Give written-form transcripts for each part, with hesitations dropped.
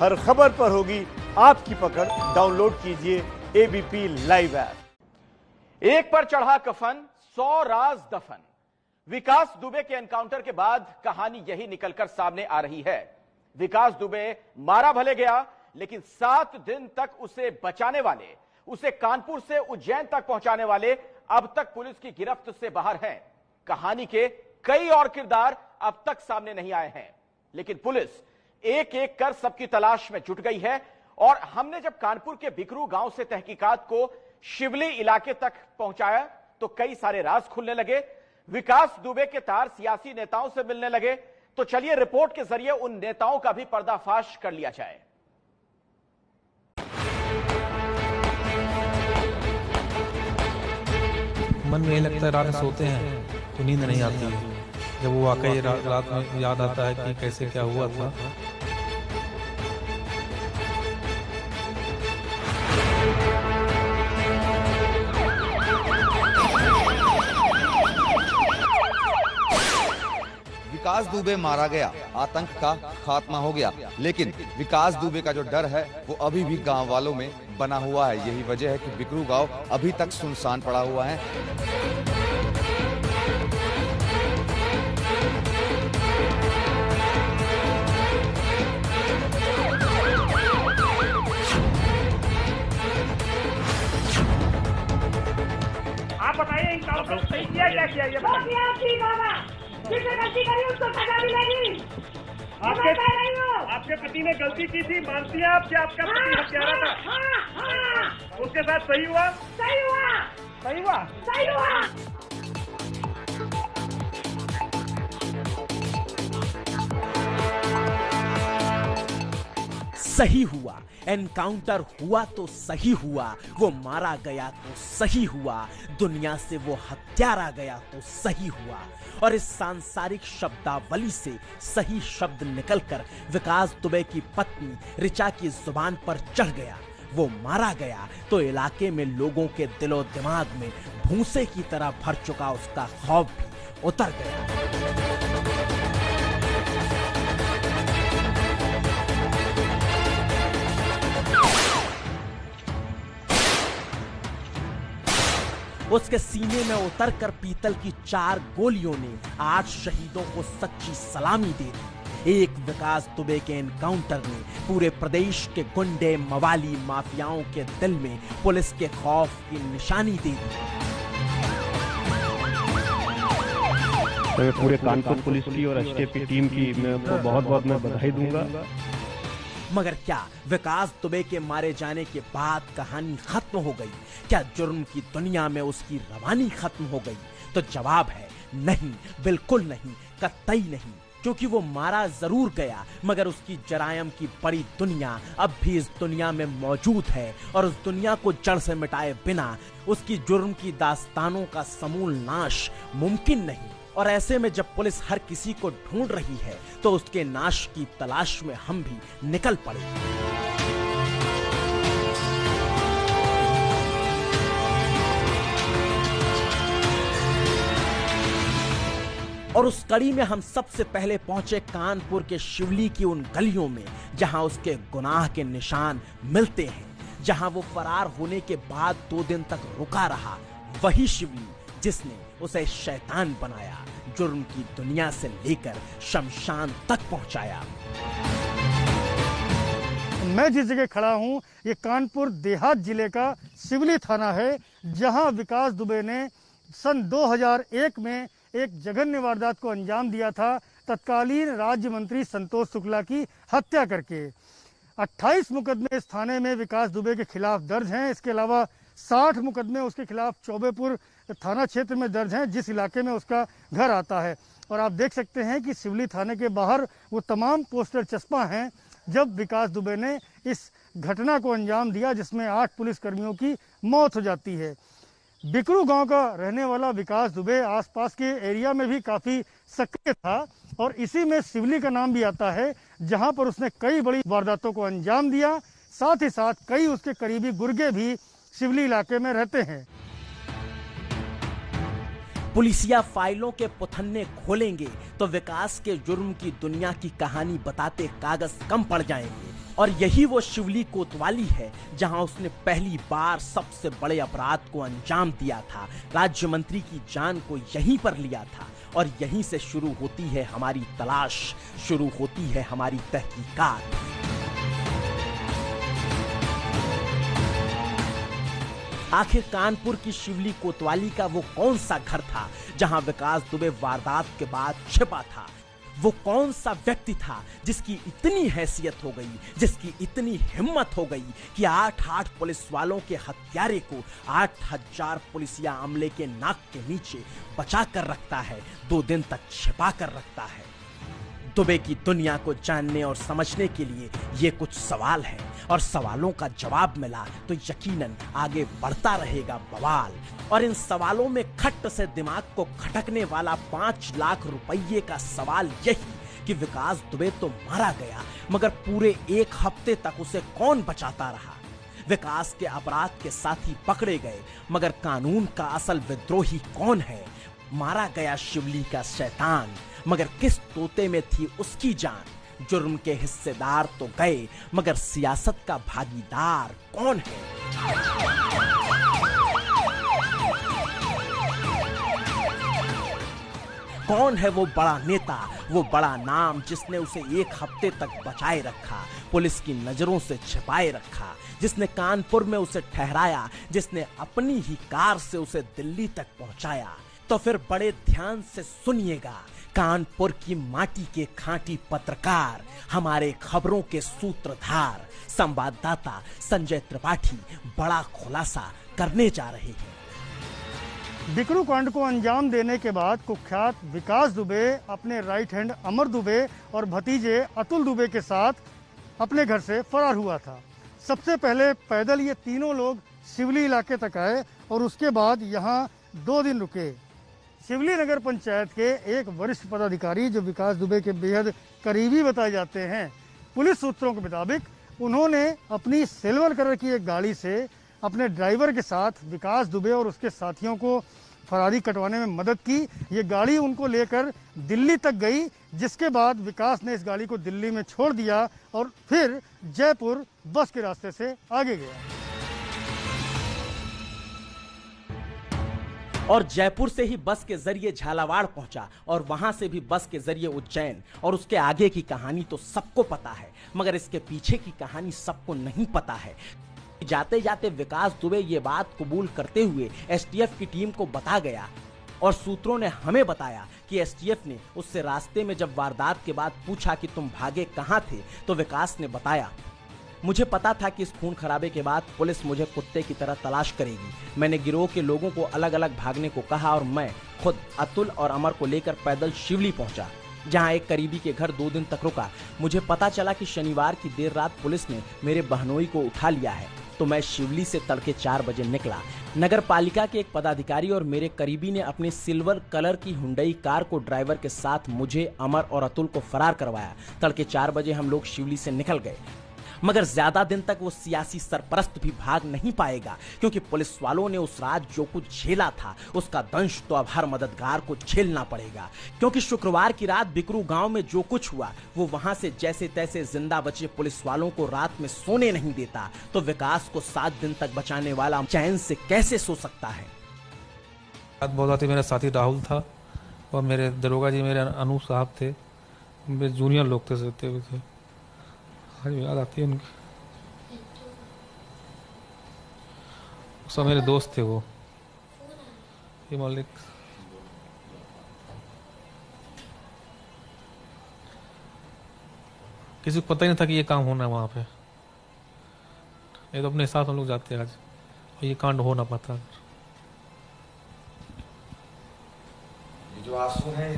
हर खबर पर होगी आपकी पकड़। डाउनलोड कीजिए एबीपी लाइव ऐप। एक पर चढ़ा कफन 100 राज दफन। विकास दुबे के एनकाउंटर के बाद कहानी यही निकलकर सामने आ रही है। विकास दुबे मारा भले गया, लेकिन 7 दिन तक उसे बचाने वाले, उसे कानपुर से उज्जैन तक पहुंचाने वाले अब तक पुलिस की गिरफ्त से बाहर हैं। कहानी के कई और किरदार अब तक सामने नहीं आए हैं, लेकिन पुलिस एक एक कर सबकी तलाश में जुट गई है। और हमने जब कानपुर के बिकरू गांव से तहकीकात को शिवली इलाके तक पहुंचाया तो कई सारे राज खुलने लगे। विकास दुबे के तार सियासी नेताओं से मिलने लगे। तो चलिए रिपोर्ट के जरिए उन नेताओं का भी पर्दाफाश कर लिया जाए। मन में ये लगता है रात में सोते हैं तो नींद नहीं आती है। जब वो वाकई रात में याद आता है कि कैसे क्या हुआ था। विकास दुबे मारा गया, आतंक का खात्मा हो गया, लेकिन विकास दुबे का जो डर है वो अभी भी गांव वालों में बना हुआ है। यही वजह है कि बिकरू गांव अभी तक सुनसान पड़ा हुआ है। आप बताइए इनकाउंटर सही किया क्या किया ये जिसने गलती करी उसको सजा मिलेगी। आपके पति ने गलती की थी, मानती हैं आप कि आपका पति हत्यारा था? उसके साथ सही हुआ? सही हुआ। सही हुआ? सही हुआ। सही हुआ। एनकाउंटर हुआ तो सही हुआ, वो मारा गया तो सही हुआ, दुनिया से वो हत्यारा गया तो सही हुआ। और इस सांसारिक शब्दावली से सही शब्द निकलकर विकास दुबे की पत्नी ऋचा की जुबान पर चढ़ गया। वो मारा गया तो इलाके में लोगों के दिलो दिमाग में भूसे की तरह भर चुका उसका खौफ भी उतर गया। उसके सीने में उतरकर पीतल की 4 गोलियों ने 8 शहीदों को सच्ची सलामी दे दी। एक विकास दुबे के एनकाउंटर ने पूरे प्रदेश के गुंडे मवाली माफियाओं के दिल में पुलिस के खौफ की निशानी दे दी। तो मैं पूरे कानपुर पुलिस की और एसटीएफ की टीम की मैं बहुत बधाई दूंगा। मगर क्या विकास दुबे के मारे जाने के बाद कहानी खत्म हो गई? क्या जुर्म की दुनिया में उसकी रवानी खत्म हो गई? तो जवाब है नहीं, बिल्कुल नहीं, कतई नहीं। क्योंकि वो मारा जरूर गया, मगर उसकी जरायम की बड़ी दुनिया अब भी इस दुनिया में मौजूद है। और उस दुनिया को जड़ से मिटाए बिना उसकी जुर्म की दास्तानों का समूल नाश मुमकिन नहीं। और ऐसे में जब पुलिस हर किसी को ढूंढ रही है तो उसके नाश की तलाश में हम भी निकल पड़े। और उस कड़ी में हम सबसे पहले पहुंचे कानपुर के शिवली की उन गलियों में जहां उसके गुनाह के निशान मिलते हैं, जहां वो फरार होने के बाद 2 दिन तक रुका रहा। वही शिवली जिसने उसे शैतान बनाया, जुर्म की दुनिया से लेकर शमशान तक पहुंचाया। मैं जिस जगह खड़ा हूं ये कानपुर देहात जिले का शिवली थाना है, जहां विकास दुबे ने सन 2001 में एक जघन्य वारदात को अंजाम दिया था, तत्कालीन राज्य मंत्री संतोष शुक्ला की हत्या करके। 28 मुकदमे इस थाने में विकास दुबे के खिलाफ दर्ज हैं। इसके अलावा 60 मुकदमे उसके खिलाफ चौबेपुर थाना क्षेत्र में दर्ज हैं, जिस इलाके में उसका घर आता है। और आप देख सकते हैं कि शिवली थाने के बाहर वो तमाम पोस्टर चस्पा हैं जब विकास दुबे ने इस घटना को अंजाम दिया, जिसमें 8 पुलिसकर्मियों की मौत हो जाती है। बिकरू गांव का रहने वाला विकास दुबे आसपास के एरिया में भी काफ़ी सक्रिय था और इसी में शिवली का नाम भी आता है, जहां पर उसने कई बड़ी वारदातों को अंजाम दिया। साथ ही साथ कई उसके करीबी गुर्गे भी शिवली इलाके में रहते हैं। पुलिसिया फाइलों के पुथन्ने खोलेंगे तो विकास के जुर्म की दुनिया की कहानी बताते कागज कम पड़ जाएंगे। और यही वो शिवली कोतवाली है जहां उसने पहली बार सबसे बड़े अपराध को अंजाम दिया था, राज्य मंत्री की जान को यहीं पर लिया था। और यहीं से शुरू होती है हमारी तलाश, शुरू होती है हमारी तहकीकात। आखिर कानपुर की शिवली कोतवाली का वो कौन सा घर था जहां विकास दुबे वारदात के बाद छिपा था? वो कौन सा व्यक्ति था जिसकी इतनी हैसियत हो गई, जिसकी इतनी हिम्मत हो गई कि 8 पुलिस वालों के हत्यारे को 8000 पुलिसिया अमले के नाक के नीचे बचा कर रखता है, 2 दिन तक छिपा कर रखता है। दुबे की दुनिया को जानने और समझने के लिए ये कुछ सवाल हैं, और सवालों का जवाब मिला तो यकीनन आगे बढ़ता रहेगा बवाल। और इन सवालों में खट्ट से दिमाग को खटकने वाला 5 लाख रुपये का सवाल यही कि विकास दुबे तो मारा गया, मगर पूरे 1 हफ्ते तक उसे कौन बचाता रहा? विकास के अपराध के साथी पकड़े गए, मगर कानून का असल विद्रोही कौन है? मारा गया शिवली का शैतान, मगर किस तोते में थी उसकी जान? जुर्म के हिस्सेदार तो गए, मगर सियासत का भागीदार कौन है? कौन है वो बड़ा नेता, वो बड़ा नाम जिसने उसे 1 हफ्ते तक बचाए रखा, पुलिस की नजरों से छिपाए रखा, जिसने कानपुर में उसे ठहराया, जिसने अपनी ही कार से उसे दिल्ली तक पहुंचाया? तो फिर बड़े ध्यान से सुनिएगा, कानपुर की माटी के खांटी पत्रकार, हमारे खबरों के सूत्रधार, संवाददाता संजय त्रिपाठी बड़ा खुलासा करने जा रहे हैं। बिकरू कांड को अंजाम देने के बाद कुख्यात विकास दुबे अपने राइट हैंड अमर दुबे और भतीजे अतुल दुबे के साथ अपने घर से फरार हुआ था। सबसे पहले पैदल ये तीनों लोग शिवली इलाके तक आए और उसके बाद यहाँ 2 दिन रुके। शिवली नगर पंचायत के एक वरिष्ठ पदाधिकारी जो विकास दुबे के बेहद करीबी बताए जाते हैं, पुलिस सूत्रों के मुताबिक उन्होंने अपनी सिल्वर कलर की एक गाड़ी से अपने ड्राइवर के साथ विकास दुबे और उसके साथियों को फरारी कटवाने में मदद की। ये गाड़ी उनको लेकर दिल्ली तक गई, जिसके बाद विकास ने इस गाड़ी को दिल्ली में छोड़ दिया और फिर जयपुर बस के रास्ते से आगे गया। और जयपुर से ही बस के जरिए झालावाड़ पहुंचा और वहां से भी बस के जरिए उज्जैन। और उसके आगे की कहानी तो सबको पता है, मगर इसके पीछे की कहानी सबको नहीं पता है। जाते जाते विकास दुबे ये बात कबूल करते हुए एसटीएफ की टीम को बता गया, और सूत्रों ने हमें बताया कि एसटीएफ ने उससे रास्ते में जब वारदात के बाद पूछा कि तुम भागे कहां थे, तो विकास ने बताया, मुझे पता था कि इस खून खराबे के बाद पुलिस मुझे कुत्ते की तरह तलाश करेगी। मैंने गिरोह के लोगों को अलग अलग भागने को कहा और मैं खुद अतुल और अमर को लेकर पैदल शिवली पहुंचा, जहां एक करीबी के घर 2 दिन तक रुका। मुझे पता चला कि शनिवार की देर रात पुलिस ने मेरे बहनोई को उठा लिया है, तो मैं शिवली से तड़के 4 बजे निकला। नगर पालिका के एक पदाधिकारी और मेरे करीबी ने अपनी सिल्वर कलर की हुंडई कार को ड्राइवर के साथ मुझे, अमर और अतुल को फरार करवाया। तड़के 4 बजे हम लोग शिवली से निकल गए, मगर ज्यादा दिन तक वो सियासी सरपरस्त भी भाग नहीं पाएगा, क्योंकि पुलिस वालों ने उस रात जो कुछ झेला था उसका दंश तो अब हर मददगार को झेलना पड़ेगा। क्योंकि शुक्रवार की रात बिकरू गांव में जो कुछ हुआ वो वहां से जैसे तैसे जिंदा बचे पुलिस वालों को रात में सोने नहीं देता, तो विकास को 7 दिन तक बचाने वाला चैन से कैसे सो सकता है? बात बहुत आती, मेरा साथी राहुल था और मेरे दरोगा जी मेरे अनूप साहब थे, मेरे जूनियर लोग थे, सोते हुए थे। आज याद आती है उनकी, सब मेरे दोस्त थे। वो ये मालिक किसी को पता ही नहीं था कि ये काम होना है वहाँ पे। ये तो अपने साथ हम लोग जाते हैं आज, और ये कांड हो ना पाता। ये जो आंसू हैं,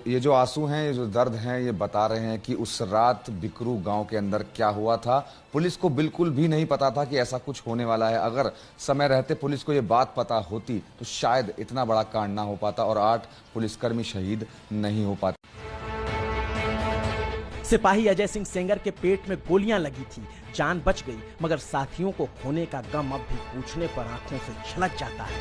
ये जो आंसू हैं, ये जो दर्द हैं, ये बता रहे हैं कि उस रात बिकरू गांव के अंदर क्या हुआ था। पुलिस को बिल्कुल भी नहीं पता था कि ऐसा कुछ होने वाला है। अगर समय रहते पुलिस को ये बात पता होती तो शायद इतना बड़ा कांड ना हो पाता और 8 पुलिसकर्मी शहीद नहीं हो पाते। सिपाही अजय सिंह सेंगर के पेट में गोलियां लगी थी, जान बच गई, मगर साथियों को खोने का गम अब भी पूछने पर आंखों से छलक जाता है।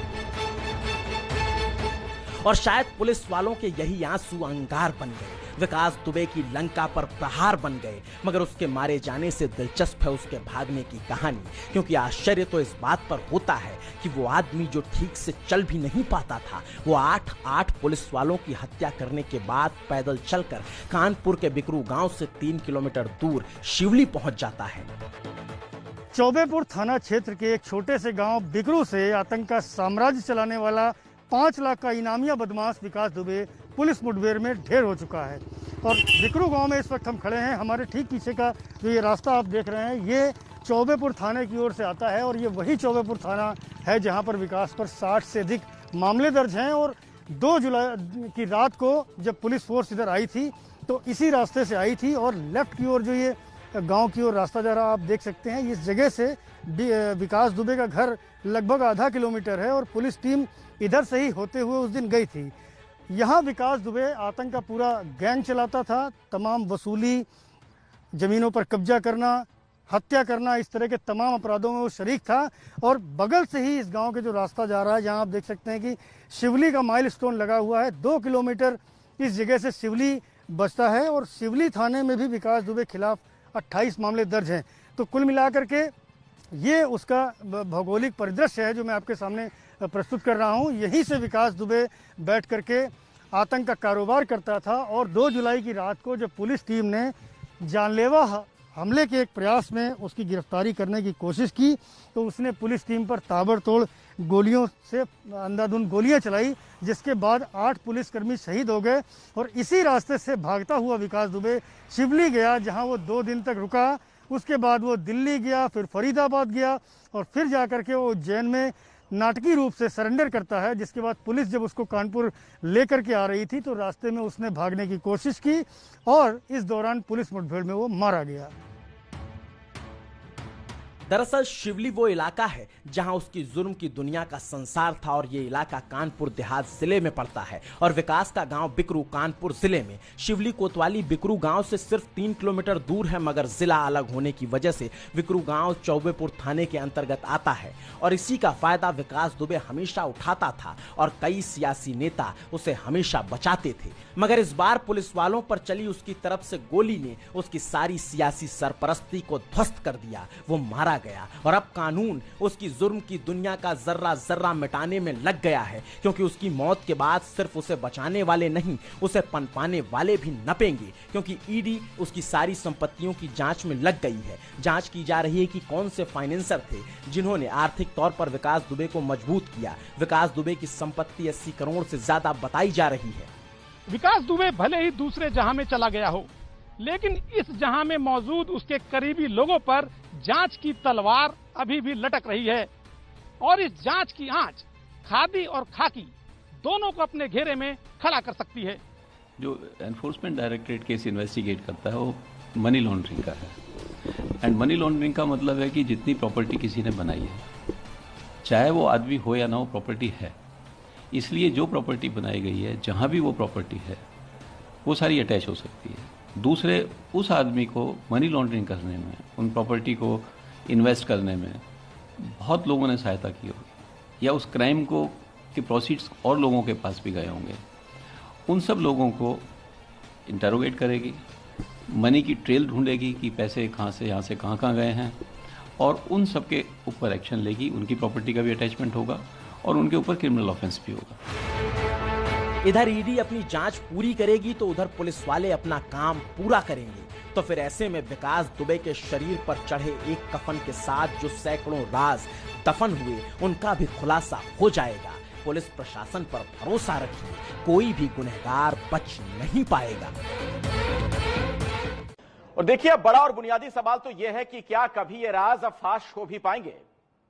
और शायद पुलिस वालों के यही आंसू अंगार बन गए, विकास दुबे की लंका पर प्रहार बन गए, मगर उसके मारे जाने से दिलचस्प है उसके भागने की कहानी, क्योंकि आश्चर्य तो इस बात पर होता है कि वो आदमी जो ठीक से चल भी नहीं पाता था, वो 8 पुलिस वालों की हत्या करने के बाद पैदल चलकर कानपुर के बिकरू गांव से 3 किलोमीटर दूर शिवली पहुंच जाता है। चौबेपुर थाना क्षेत्र के एक छोटे से गांव बिकरू से आतंक का साम्राज्य चलाने वाला 5 लाख का इनामिया बदमाश विकास दुबे पुलिस मुठभेड़ में ढेर हो चुका है। और बिकरू गांव में इस वक्त हम खड़े हैं। हमारे ठीक पीछे का जो ये रास्ता आप देख रहे हैं, ये चौबेपुर थाने की ओर से आता है और ये वही चौबेपुर थाना है जहां पर विकास पर 60 से अधिक मामले दर्ज हैं। और 2 जुलाई की रात को जब पुलिस फोर्स इधर आई थी तो इसी रास्ते से आई थी और लेफ्ट की ओर जो ये गांव की ओर रास्ता जा रहा आप देख सकते हैं। इस जगह से विकास दुबे का घर लगभग आधा किलोमीटर है और पुलिस टीम इधर से ही होते हुए उस दिन गई थी। यहाँ विकास दुबे आतंक का पूरा गैंग चलाता था। तमाम वसूली, जमीनों पर कब्जा करना, हत्या करना, इस तरह के तमाम अपराधों में वो शरीक था। और बगल से ही इस गांव के जो रास्ता जा रहा है, जहां आप देख सकते हैं कि शिवली का माइलस्टोन लगा हुआ है, 2 किलोमीटर इस जगह से शिवली बचता है। और शिवली थाने में भी विकास दुबे खिलाफ 28 मामले दर्ज हैं। तो कुल मिलाकर के ये उसका भौगोलिक परिदृश्य है जो मैं आपके सामने प्रस्तुत कर रहा हूँ। यहीं से विकास दुबे बैठ करके आतंक का कारोबार करता था। और 2 जुलाई की रात को जब पुलिस टीम ने जानलेवा हमले के एक प्रयास में उसकी गिरफ्तारी करने की कोशिश की तो उसने पुलिस टीम पर ताबड़तोड़ गोलियों से अंधाधुंध गोलियां चलाई, जिसके बाद 8 पुलिसकर्मी शहीद हो गए। और इसी रास्ते से भागता हुआ विकास दुबे शिवली गया, जहां वो 2 दिन तक रुका। उसके बाद वो दिल्ली गया, फिर फरीदाबाद गया और फिर जाकर के वो उज्जैन में नाटकीय रूप से सरेंडर करता है। जिसके बाद पुलिस जब उसको कानपुर लेकर के आ रही थी तो रास्ते में उसने भागने की कोशिश की और इस दौरान पुलिस मुठभेड़ में वो मारा गया। दरअसल शिवली वो इलाका है जहां उसकी जुर्म की दुनिया का संसार था और ये इलाका कानपुर देहात जिले में पड़ता है। और विकास का गांव बिकरू कानपुर जिले में, शिवली कोतवाली बिकरू गांव से सिर्फ 3 किलोमीटर दूर है, मगर जिला अलग होने की वजह से बिकरू गांव चौबेपुर थाने के अंतर्गत आता है। और इसी का फायदा विकास दुबे हमेशा उठाता था और कई सियासी नेता उसे हमेशा बचाते थे। मगर इस बार पुलिस वालों पर चली उसकी तरफ से गोली ने उसकी सारी सियासी सरपरस्ती को ध्वस्त कर दिया। वो मारा गया और अब कानून उसकी जुर्म की दुनिया का जर्रा जर्रा मिटाने में लग गया है, क्योंकि उसकी मौत के बाद सिर्फ उसे बचाने वाले नहीं, उसे पनपाने वाले भी नपेंगे। क्योंकि ईडी उसकी सारी संपत्तियों की जांच में लग गई है। जांच की जा रही है कि कौन से फाइनेंसर थे जिन्होंने आर्थिक तौर पर विकास दुबे को मजबूत किया। विकास दुबे की संपत्ति 80 करोड़ से ज्यादा बताई जा रही है। विकास दुबे भले ही दूसरे जहां में चला गया हो, लेकिन इस जहां में मौजूद उसके करीबी लोगों पर जांच की तलवार अभी भी लटक रही है। और इस जांच की आंच खादी और खाकी दोनों को अपने घेरे में खड़ा कर सकती है। जो एनफोर्समेंट डायरेक्टरेट केस इन्वेस्टिगेट करता है वो मनी लॉन्ड्रिंग का है। एंड मनी लॉन्ड्रिंग का मतलब है कि जितनी प्रॉपर्टी किसी ने बनाई है, चाहे वो आदमी हो या ना हो, प्रॉपर्टी है। इसलिए जो प्रॉपर्टी बनाई गई है, जहां भी वो प्रॉपर्टी है, वो सारी अटैच हो सकती है। दूसरे उस आदमी को मनी लॉन्ड्रिंग करने में, उन प्रॉपर्टी को इन्वेस्ट करने में बहुत लोगों ने सहायता की होगी, या उस क्राइम को के प्रोसीड्स और लोगों के पास भी गए होंगे। उन सब लोगों को इंटरोगेट करेगी, मनी की ट्रेल ढूंढेगी कि पैसे कहाँ से यहाँ से कहाँ गए हैं, और उन सब के ऊपर एक्शन लेगी। उनकी प्रॉपर्टी का भी अटैचमेंट होगा और उनके ऊपर क्रिमिनल ऑफेंस भी होगा। इधर ईडी अपनी जांच पूरी करेगी तो उधर पुलिस वाले अपना काम पूरा करेंगे। तो फिर ऐसे में विकास दुबे के शरीर पर चढ़े एक कफन के साथ जो सैकड़ों राज दफन हुए, उनका भी खुलासा हो जाएगा। पुलिस प्रशासन पर भरोसा रखिए, कोई भी गुनहगार बच नहीं पाएगा। और देखिए, अब बड़ा और बुनियादी सवाल तो यह है कि क्या कभी ये राज अब फाश हो भी पाएंगे।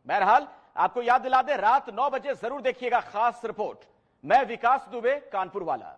बहरहाल आपको याद दिला दे, रात 9 बजे जरूर देखिएगा खास रिपोर्ट। मैं विकास दुबे, कानपुर वाला।